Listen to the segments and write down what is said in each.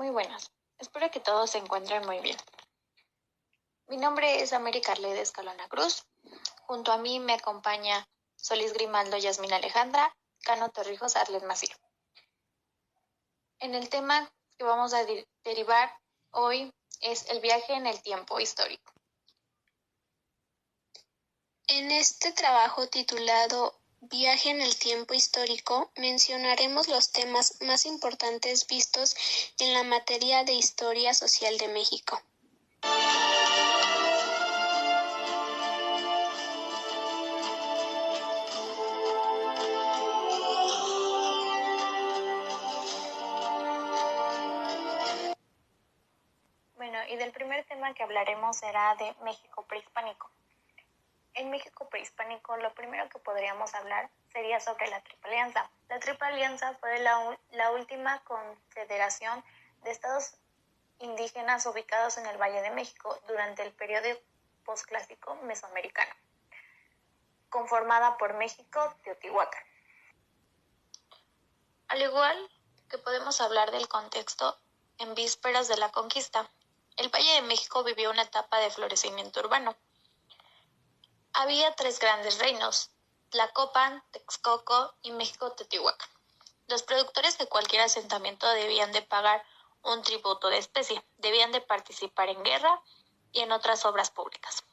Muy buenas. Espero que todos se encuentren muy bien. Mi nombre es América Arlede Escalona Cruz. Junto a mí me acompaña Solís Grimaldo Yasmín Alejandra, Cano Torrijos Arlet Macío. En el tema que vamos a derivar hoy es el viaje en el tiempo histórico. En este trabajo titulado Viaje en el tiempo histórico, mencionaremos los temas más importantes vistos en la materia de historia social de México. Bueno, y del primer tema que hablaremos será de México prehispánico. En México prehispánico, lo primero que podríamos hablar sería sobre la Triple Alianza. La Triple Alianza fue la última confederación de estados indígenas ubicados en el Valle de México durante el periodo posclásico mesoamericano, conformada por México Teotihuacán. Al igual que podemos hablar del contexto en vísperas de la conquista, el Valle de México vivió una etapa de florecimiento urbano. Había 3 grandes reinos: Tlacopan, Texcoco y México Teotihuacán. Los productores de cualquier asentamiento debían de pagar un tributo de especie, debían de participar en guerra y en otras obras públicas.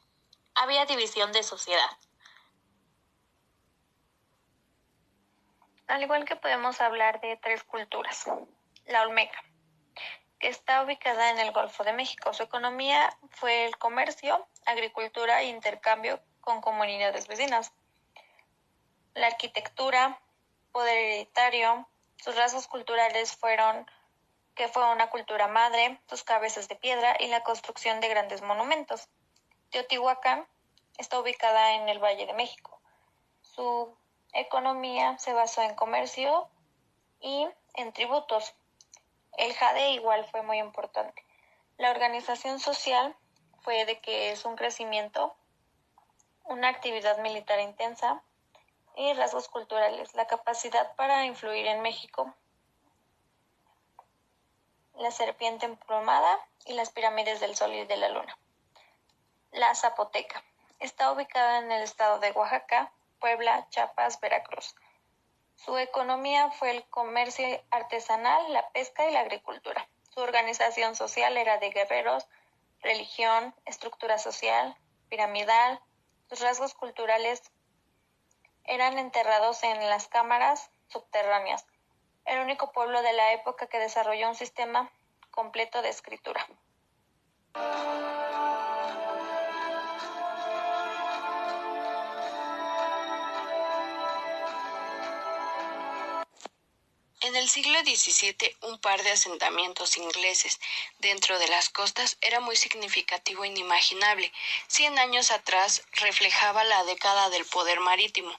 Había división de sociedad. Al igual que podemos hablar de 3 culturas. La Olmeca, que está ubicada en el Golfo de México. Su economía fue el comercio, agricultura e intercambio con comunidades vecinas. La arquitectura, poder hereditario, sus rasgos culturales fueron que fue una cultura madre, sus cabezas de piedra y la construcción de grandes monumentos. Teotihuacán está ubicada en el Valle de México. Su economía se basó en comercio y en tributos. El jade igual fue muy importante. La organización social fue de que es un crecimiento, una actividad militar intensa y rasgos culturales, la capacidad para influir en México, la serpiente emplumada y las pirámides del Sol y de la Luna. La Zapoteca está ubicada en el estado de Oaxaca, Puebla, Chiapas, Veracruz. Su economía fue el comercio artesanal, la pesca y la agricultura. Su organización social era de guerreros, religión, estructura social, piramidal. Sus rasgos culturales eran enterrados en las cámaras subterráneas. El único pueblo de la época que desarrolló un sistema completo de escritura. En el siglo XVII, un par de asentamientos ingleses dentro de las costas era muy significativo e inimaginable. 100 años atrás reflejaba la década del poder marítimo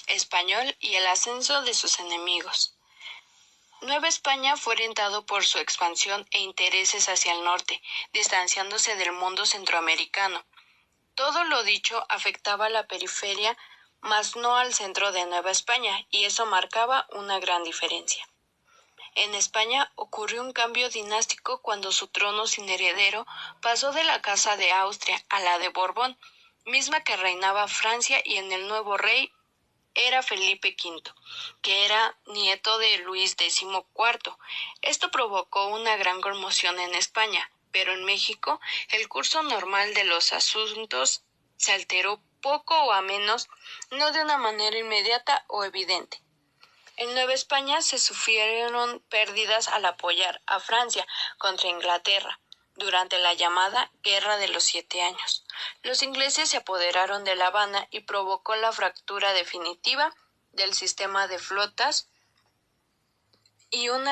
español y el ascenso de sus enemigos. Nueva España fue orientado por su expansión e intereses hacia el norte, distanciándose del mundo centroamericano. Todo lo dicho afectaba a la periferia, mas no al centro de Nueva España, y eso marcaba una gran diferencia. En España ocurrió un cambio dinástico cuando su trono sin heredero pasó de la Casa de Austria a la de Borbón, misma que reinaba Francia, y en el nuevo rey era Felipe V, que era nieto de Luis XIV. Esto provocó una gran conmoción en España, pero en México el curso normal de los asuntos se alteró poco o a menos, no de una manera inmediata o evidente. En Nueva España se sufrieron pérdidas al apoyar a Francia contra Inglaterra durante la llamada Guerra de los 7 Años. Los ingleses se apoderaron de La Habana y provocó la fractura definitiva del sistema de flotas y un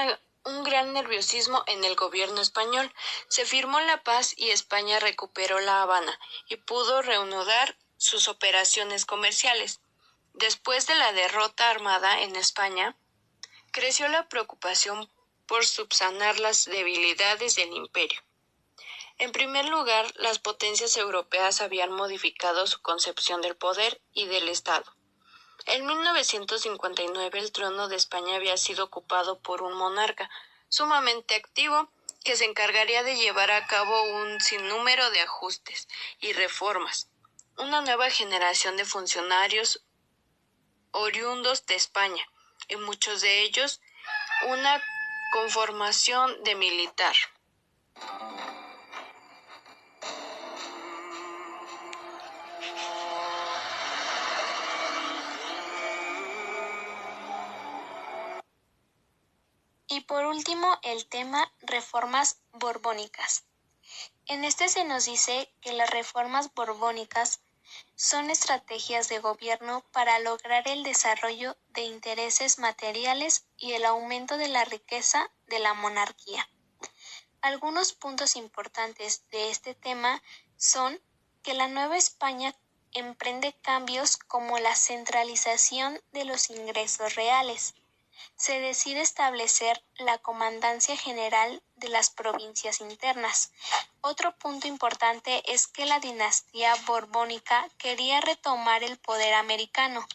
gran nerviosismo en el gobierno español. Se firmó la paz y España recuperó La Habana y pudo reanudar sus operaciones comerciales. Después de la derrota armada en España, creció la preocupación por subsanar las debilidades del imperio. En primer lugar, las potencias europeas habían modificado su concepción del poder y del Estado. En 1959 el trono de España había sido ocupado por un monarca sumamente activo que se encargaría de llevar a cabo un sinnúmero de ajustes y reformas. Una nueva generación de funcionarios oriundos de España, y muchos de ellos una conformación de militar. Y por último, el tema reformas borbónicas. En este se nos dice que las reformas borbónicas son estrategias de gobierno para lograr el desarrollo de intereses materiales y el aumento de la riqueza de la monarquía. Algunos puntos importantes de este tema son que la Nueva España emprende cambios como la centralización de los ingresos reales. Se decide establecer la Comandancia General de las provincias internas. Otro punto importante es que la dinastía borbónica quería retomar el poder americano,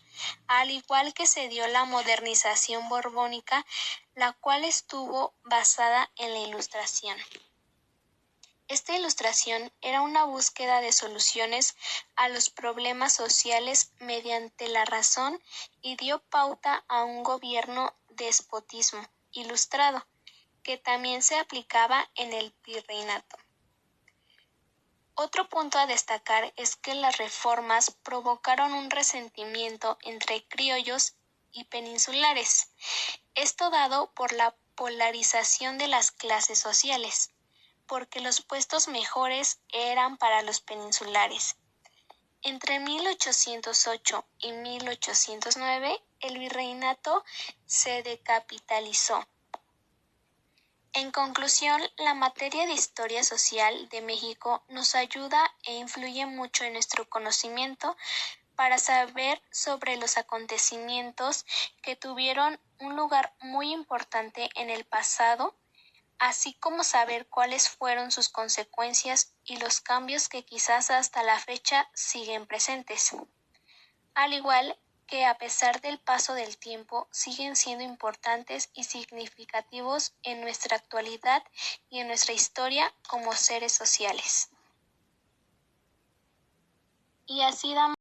al igual que se dio la modernización borbónica, la cual estuvo basada en la Ilustración. Esta ilustración era una búsqueda de soluciones a los problemas sociales mediante la razón y dio pauta a un gobierno despotismo ilustrado, que también se aplicaba en el virreinato. Otro punto a destacar es que las reformas provocaron un resentimiento entre criollos y peninsulares, esto dado por la polarización de las clases sociales, porque los puestos mejores eran para los peninsulares. Entre 1808 y 1809, el virreinato se decapitalizó. En conclusión, la materia de historia social de México nos ayuda e influye mucho en nuestro conocimiento para saber sobre los acontecimientos que tuvieron un lugar muy importante en el pasado, así como saber cuáles fueron sus consecuencias y los cambios que quizás hasta la fecha siguen presentes. Al igual que a pesar del paso del tiempo siguen siendo importantes y significativos en nuestra actualidad y en nuestra historia como seres sociales. Y así damos